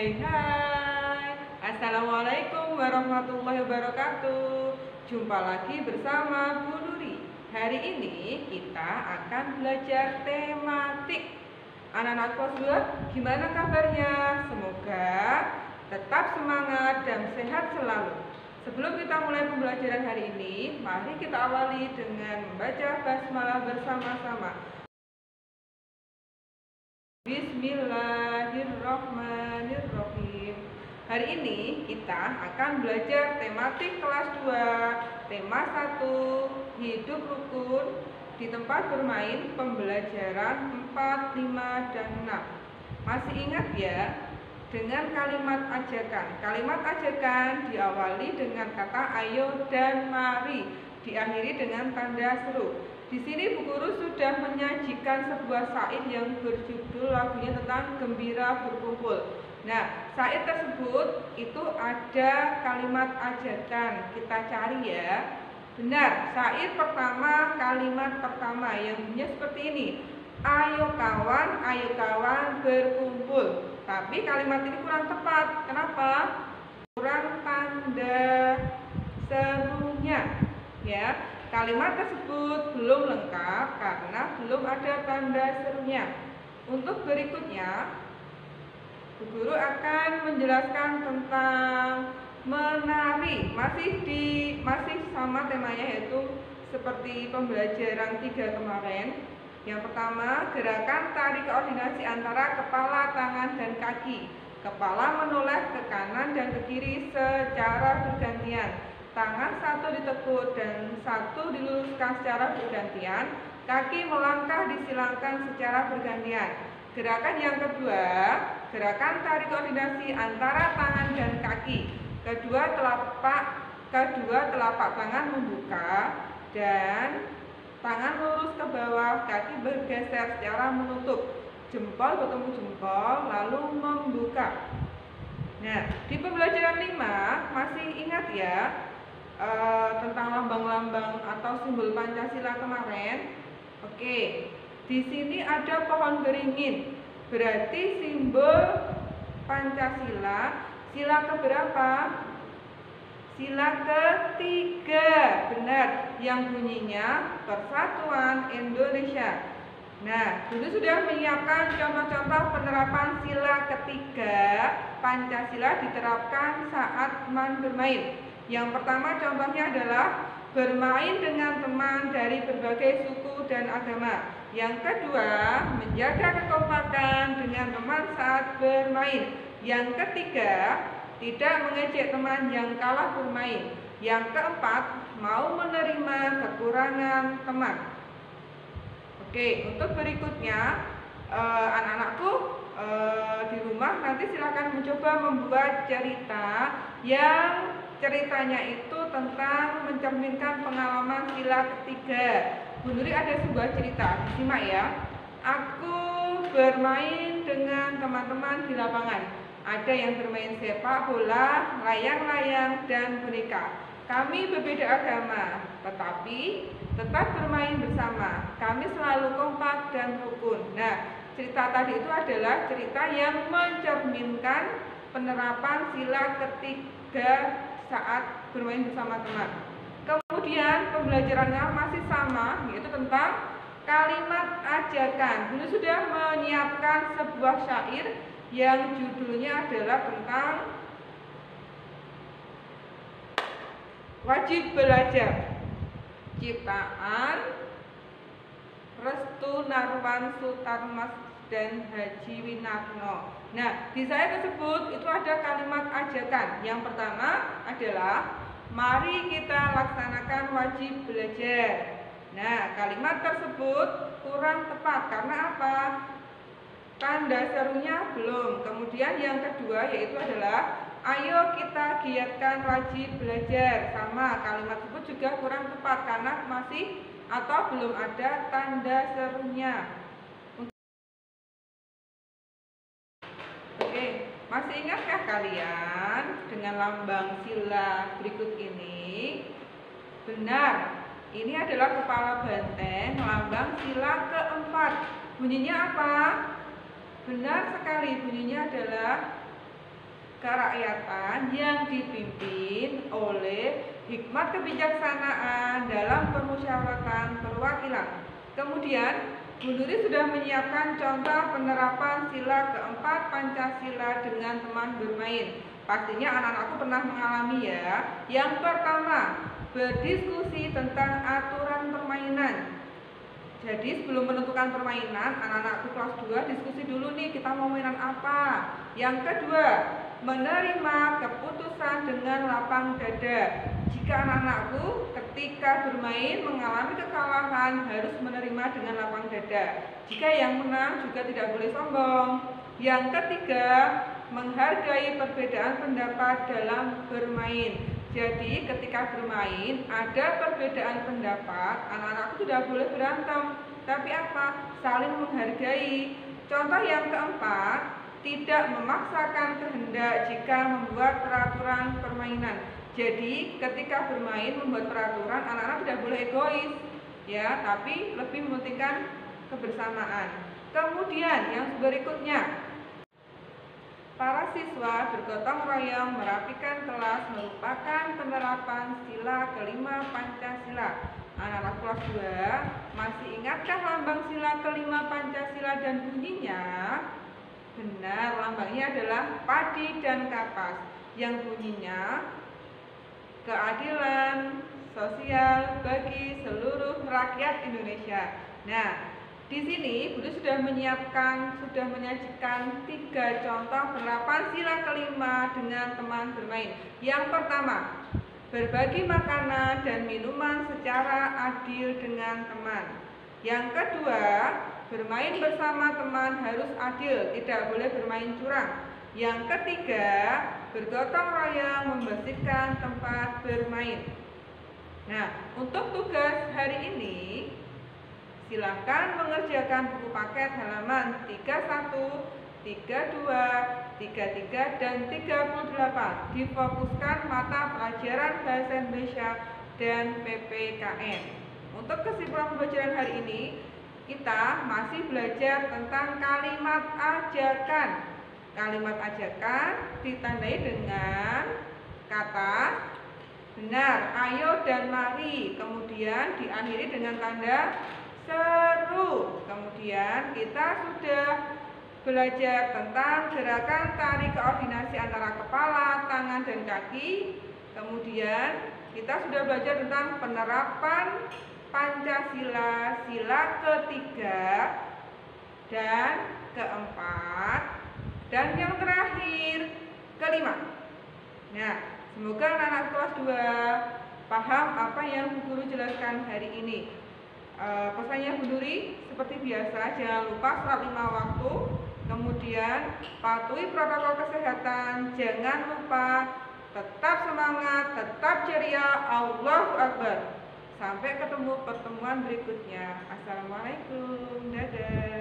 Hai, Assalamualaikum warahmatullahi wabarakatuh. Jumpa lagi bersama Bu Nuri. Hari ini kita akan belajar tematik. Anak-anak kelas 2, gimana kabarnya? Semoga tetap semangat dan sehat selalu. Sebelum kita mulai pembelajaran hari ini, mari kita awali dengan membaca basmalah bersama-sama. Bismillahirrahmanirrahim. Hari ini kita akan belajar tematik kelas 2. Tema 1, hidup rukun di tempat bermain pembelajaran 4, 5, dan 6. Masih ingat ya? Dengan kalimat ajakan. Kalimat ajakan diawali dengan kata ayo dan mari, diakhiri dengan tanda seru. Di sini Bu Guru sudah menyajikan sebuah syair yang berjudul lagunya tentang gembira berkumpul. Nah, syair tersebut itu ada kalimat ajakan. Kita cari ya. Benar, syair pertama, kalimat pertama yang bunyinya seperti ini. Ayo kawan berkumpul. Tapi kalimat ini kurang tepat. Kenapa? Kurang tanda serunya. Ya. Kalimat tersebut belum lengkap karena belum ada tanda serunya. Untuk berikutnya, Bu Guru akan menjelaskan tentang menari. Masih sama temanya, yaitu seperti pembelajaran 3 kemarin. Yang pertama, gerakan tarik koordinasi antara kepala, tangan, dan kaki. Kepala menoleh ke kanan dan ke kiri secara bergantian. Tangan satu ditekuk dan satu diluruskan secara bergantian. Kaki melangkah disilangkan secara bergantian. Gerakan yang kedua, gerakan tarik koordinasi antara tangan dan kaki. Kedua telapak tangan membuka dan tangan lurus ke bawah, kaki bergeser secara menutup. Jempol bertemu jempol lalu membuka. Nah, di pembelajaran 5 masih ingat ya tentang lambang-lambang atau simbol Pancasila kemarin? Oke, di sini ada pohon beringin, berarti simbol Pancasila sila keberapa? Sila ketiga, benar, yang bunyinya Persatuan Indonesia. Nah, dulu sudah menyiapkan contoh-contoh penerapan sila ketiga Pancasila diterapkan saat teman bermain. Yang pertama contohnya adalah bermain dengan teman dari berbagai suku dan agama. Yang kedua, menjaga kekompakan dengan teman saat bermain. Yang ketiga, tidak mengejek teman yang kalah bermain. Yang keempat, mau menerima kekurangan teman. Oke, untuk berikutnya anak-anakku di rumah nanti silakan mencoba membuat cerita yang ceritanya itu tentang mencerminkan pengalaman sila ketiga. Bu Nuri ada sebuah cerita, disimak ya. Aku bermain dengan teman-teman di lapangan. Ada yang bermain sepak bola, layang-layang, dan boneka. Kami berbeda agama, tetapi tetap bermain bersama. Kami selalu kompak dan rukun. Nah, cerita tadi itu adalah cerita yang mencerminkan penerapan sila ketiga saat bermain bersama teman. Kemudian pembelajarannya masih sama, yaitu tentang kalimat ajakan. Dulu sudah menyiapkan sebuah syair yang judulnya adalah tentang wajib belajar. Ciptaan Restu Narwan Sutarmas dan Haji Winarno. Nah, di saya tersebut itu ada kalimat ajakan. Yang pertama adalah mari kita laksanakan wajib belajar. Nah, kalimat tersebut kurang tepat karena apa? Tanda serunya belum. Kemudian yang kedua yaitu adalah ayo kita giatkan wajib belajar. Sama, kalimat tersebut juga kurang tepat karena masih atau belum ada tanda serunya. Oke, masih ingatkah kalian dengan lambang sila berikut ini? Benar, ini adalah kepala banteng, lambang sila keempat. Bunyinya apa? Benar sekali, bunyinya adalah kerakyatan yang dipimpin oleh hikmat kebijaksanaan dalam permusyawaratan perwakilan. Kemudian, Bu Nuri sudah menyiapkan contoh penerapan sila keempat Pancasila dengan teman bermain. Pastinya anak-anakku pernah mengalami ya. Yang pertama, berdiskusi tentang aturan permainan. Jadi sebelum menentukan permainan, anak-anakku kelas 2 diskusi dulu nih, kita mau mainan apa. Yang kedua, menerima keputusan dengan lapang dada. Jika anak-anakku ketika bermain mengalami kekalahan harus menerima dengan lapang dada. Jika yang menang juga tidak boleh sombong. Yang ketiga, menghargai perbedaan pendapat dalam bermain. Jadi ketika bermain ada perbedaan pendapat, anak-anakku tidak boleh berantem, tapi apa? Saling menghargai. Contoh yang keempat, tidak memaksakan kehendak jika membuat peraturan permainan. Jadi ketika bermain membuat peraturan, anak-anak tidak boleh egois, ya, tapi lebih mementingkan kebersamaan. Kemudian yang berikutnya, para siswa bergotong royong merapikan kelas merupakan penerapan sila kelima Pancasila. Anak-anak kelas 2 masih ingatkah lambang sila kelima Pancasila dan bunyinya? Benar, lambangnya adalah padi dan kapas yang bunyinya keadilan sosial bagi seluruh rakyat Indonesia. Nah, di sini Budi sudah menyajikan 3 contoh penerapan sila kelima dengan teman bermain. Yang pertama, berbagi makanan dan minuman secara adil dengan teman. Yang kedua, bermain bersama teman harus adil, tidak boleh bermain curang. Yang ketiga, bergotong royong membersihkan tempat bermain. Nah, untuk tugas hari ini, silakan mengerjakan buku paket halaman 31, 32, 33, dan 38. Difokuskan mata pelajaran Bahasa Indonesia dan PPKN. Untuk kesimpulan pembelajaran hari ini, kita masih belajar tentang kalimat ajakan. Kalimat ajakan ditandai dengan kata benar, ayo dan mari. Kemudian diakhiri dengan tanda seru. Kemudian kita sudah belajar tentang gerakan tari koordinasi antara kepala, tangan, dan kaki. Kemudian kita sudah belajar tentang penerapan Pancasila sila ketiga dan keempat, dan yang terakhir kelima. Nah, semoga anak-anak kelas 2 paham apa yang Bu Guru jelaskan hari ini. Pesannya Bu Nuri seperti biasa, jangan lupa sholat 5 waktu, kemudian patuhi protokol kesehatan, jangan lupa tetap semangat, tetap ceria, Allahu Akbar. Sampai ketemu pertemuan berikutnya. Assalamualaikum, dadah.